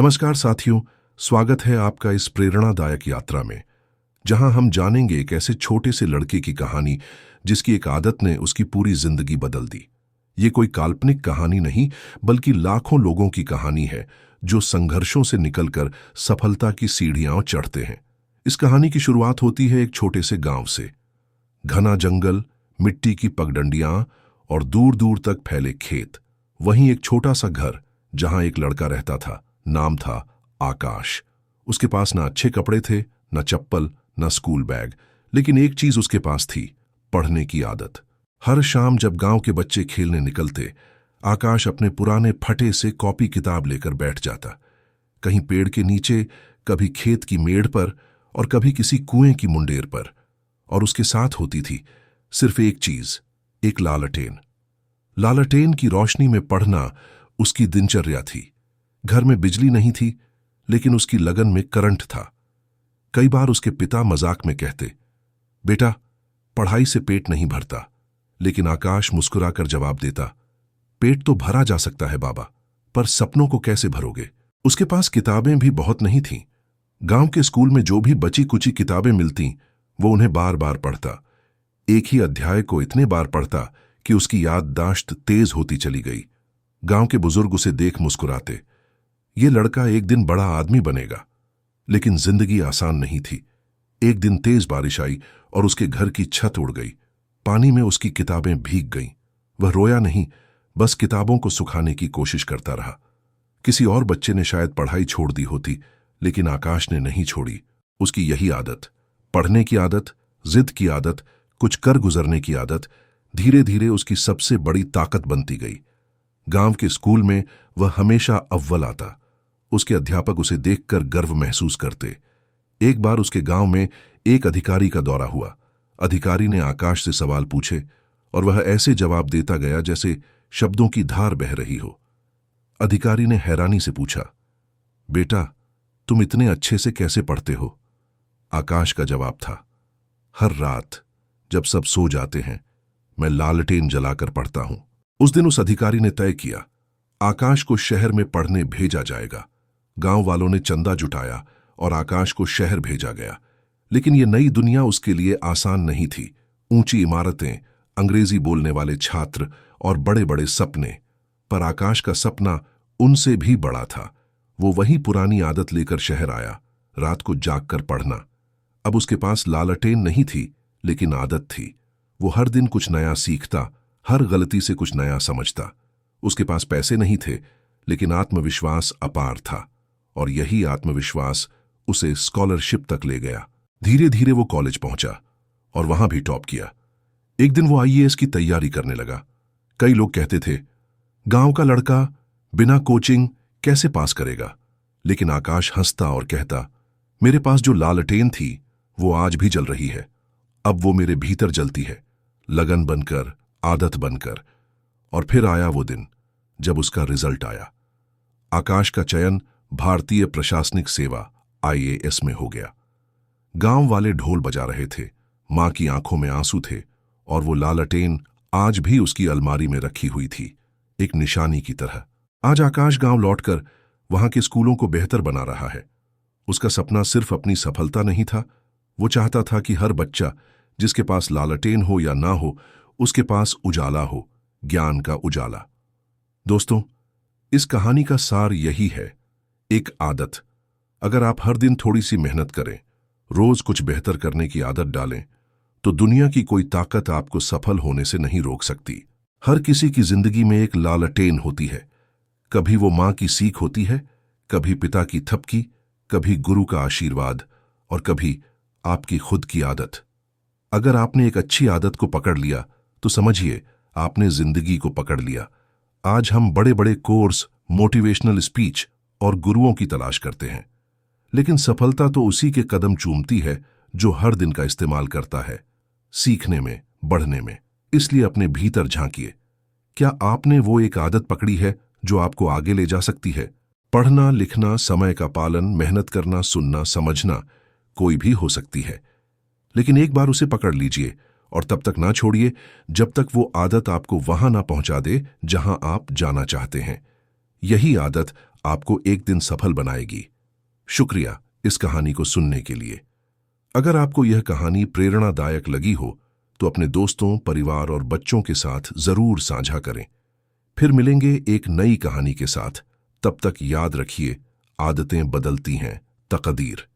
नमस्कार साथियों, स्वागत है आपका इस प्रेरणादायक यात्रा में, जहां हम जानेंगे एक ऐसे छोटे से लड़के की कहानी जिसकी एक आदत ने उसकी पूरी जिंदगी बदल दी। ये कोई काल्पनिक कहानी नहीं, बल्कि लाखों लोगों की कहानी है जो संघर्षों से निकलकर सफलता की सीढ़ियां चढ़ते हैं। इस कहानी की शुरुआत होती है एक छोटे से गांव से। घना जंगल, मिट्टी की पगडंडियां और दूर दूर तक फैले खेत। वहीं एक छोटा सा घर जहां एक लड़का रहता था। नाम था आकाश। उसके पास ना अच्छे कपड़े थे, न चप्पल, न स्कूल बैग, लेकिन एक चीज उसके पास थी, पढ़ने की आदत। हर शाम जब गांव के बच्चे खेलने निकलते, आकाश अपने पुराने फटे से कॉपी किताब लेकर बैठ जाता। कहीं पेड़ के नीचे, कभी खेत की मेड़ पर और कभी किसी कुएं की मुंडेर पर। और उसके साथ होती थी सिर्फ एक चीज, एक लालटेन। लालटेन की रोशनी में पढ़ना उसकी दिनचर्या थी। घर में बिजली नहीं थी, लेकिन उसकी लगन में करंट था। कई बार उसके पिता मजाक में कहते, बेटा, पढ़ाई से पेट नहीं भरता। लेकिन आकाश मुस्कुराकर जवाब देता, पेट तो भरा जा सकता है बाबा, पर सपनों को कैसे भरोगे। उसके पास किताबें भी बहुत नहीं थीं। गांव के स्कूल में जो भी बची कुची किताबें मिलती, वो उन्हें बार बार पढ़ता। एक ही अध्याय को इतने बार पढ़ता कि उसकी याददाश्त तेज होती चली गई। गांव के बुजुर्ग उसे देख मुस्कुराते, ये लड़का एक दिन बड़ा आदमी बनेगा। लेकिन जिंदगी आसान नहीं थी। एक दिन तेज बारिश आई और उसके घर की छत उड़ गई। पानी में उसकी किताबें भीग गईं। वह रोया नहीं, बस किताबों को सुखाने की कोशिश करता रहा। किसी और बच्चे ने शायद पढ़ाई छोड़ दी होती, लेकिन आकाश ने नहीं छोड़ी। उसकी यही आदत, पढ़ने की आदत, जिद की आदत, कुछ कर गुजरने की आदत, धीरे धीरे उसकी सबसे बड़ी ताकत बनती गई। गांव के स्कूल में वह हमेशा अव्वल आता। उसके अध्यापक उसे देखकर गर्व महसूस करते। एक बार उसके गांव में एक अधिकारी का दौरा हुआ। अधिकारी ने आकाश से सवाल पूछे और वह ऐसे जवाब देता गया जैसे शब्दों की धार बह रही हो। अधिकारी ने हैरानी से पूछा, बेटा, तुम इतने अच्छे से कैसे पढ़ते हो? आकाश का जवाब था, हर रात जब सब सो जाते हैं, मैं लालटेन जलाकर पढ़ता हूं। उस दिन उस अधिकारी ने तय किया, आकाश को शहर में पढ़ने भेजा जाएगा। गांव वालों ने चंदा जुटाया और आकाश को शहर भेजा गया। लेकिन यह नई दुनिया उसके लिए आसान नहीं थी। ऊंची इमारतें, अंग्रेजी बोलने वाले छात्र और बड़े बड़े सपने। पर आकाश का सपना उनसे भी बड़ा था। वो वही पुरानी आदत लेकर शहर आया, रात को जागकर पढ़ना। अब उसके पास लालटेन नहीं थी, लेकिन आदत थी। वो हर दिन कुछ नया सीखता, हर गलती से कुछ नया समझता। उसके पास पैसे नहीं थे, लेकिन आत्मविश्वास अपार था। और यही आत्मविश्वास उसे स्कॉलरशिप तक ले गया। धीरे धीरे वो कॉलेज पहुंचा और वहां भी टॉप किया। एक दिन वो आईएएस की तैयारी करने लगा। कई लोग कहते थे, गांव का लड़का बिना कोचिंग कैसे पास करेगा। लेकिन आकाश हंसता और कहता, मेरे पास जो लालटेन थी वो आज भी जल रही है। अब वो मेरे भीतर जलती है, लगन बनकर, आदत बनकर। और फिर आया वो दिन जब उसका रिजल्ट आया। आकाश का चयन भारतीय प्रशासनिक सेवा आईएएस में हो गया। गांव वाले ढोल बजा रहे थे, मां की आंखों में आंसू थे, और वो लालटेन आज भी उसकी अलमारी में रखी हुई थी, एक निशानी की तरह। आज आकाश गांव लौटकर वहां के स्कूलों को बेहतर बना रहा है। उसका सपना सिर्फ अपनी सफलता नहीं था, वो चाहता था कि हर बच्चा, जिसके पास लालटेन हो या ना हो, उसके पास उजाला हो, ज्ञान का उजाला। दोस्तों, इस कहानी का सार यही है, एक आदत। अगर आप हर दिन थोड़ी सी मेहनत करें, रोज कुछ बेहतर करने की आदत डालें, तो दुनिया की कोई ताकत आपको सफल होने से नहीं रोक सकती। हर किसी की जिंदगी में एक लालटेन होती है। कभी वो मां की सीख होती है, कभी पिता की थपकी, कभी गुरु का आशीर्वाद, और कभी आपकी खुद की आदत। अगर आपने एक अच्छी आदत को पकड़ लिया, तो समझिए आपने जिंदगी को पकड़ लिया। आज हम बड़े बड़े कोर्स, मोटिवेशनल स्पीच और गुरुओं की तलाश करते हैं, लेकिन सफलता तो उसी के कदम चूमती है जो हर दिन का इस्तेमाल करता है, सीखने में, बढ़ने में। इसलिए अपने भीतर झांकिए। क्या आपने वो एक आदत पकड़ी है जो आपको आगे ले जा सकती है? पढ़ना, लिखना, समय का पालन, मेहनत करना, सुनना, समझना, कोई भी हो सकती है। लेकिन एक बार उसे पकड़ लीजिए और तब तक ना छोड़िए जब तक वो आदत आपको वहां ना पहुंचा दे जहां आप जाना चाहते हैं। यही आदत आपको एक दिन सफल बनाएगी। शुक्रिया इस कहानी को सुनने के लिए। अगर आपको यह कहानी प्रेरणादायक लगी हो तो अपने दोस्तों, परिवार और बच्चों के साथ जरूर साझा करें। फिर मिलेंगे एक नई कहानी के साथ। तब तक याद रखिए, आदतें बदलती हैं, तकदीर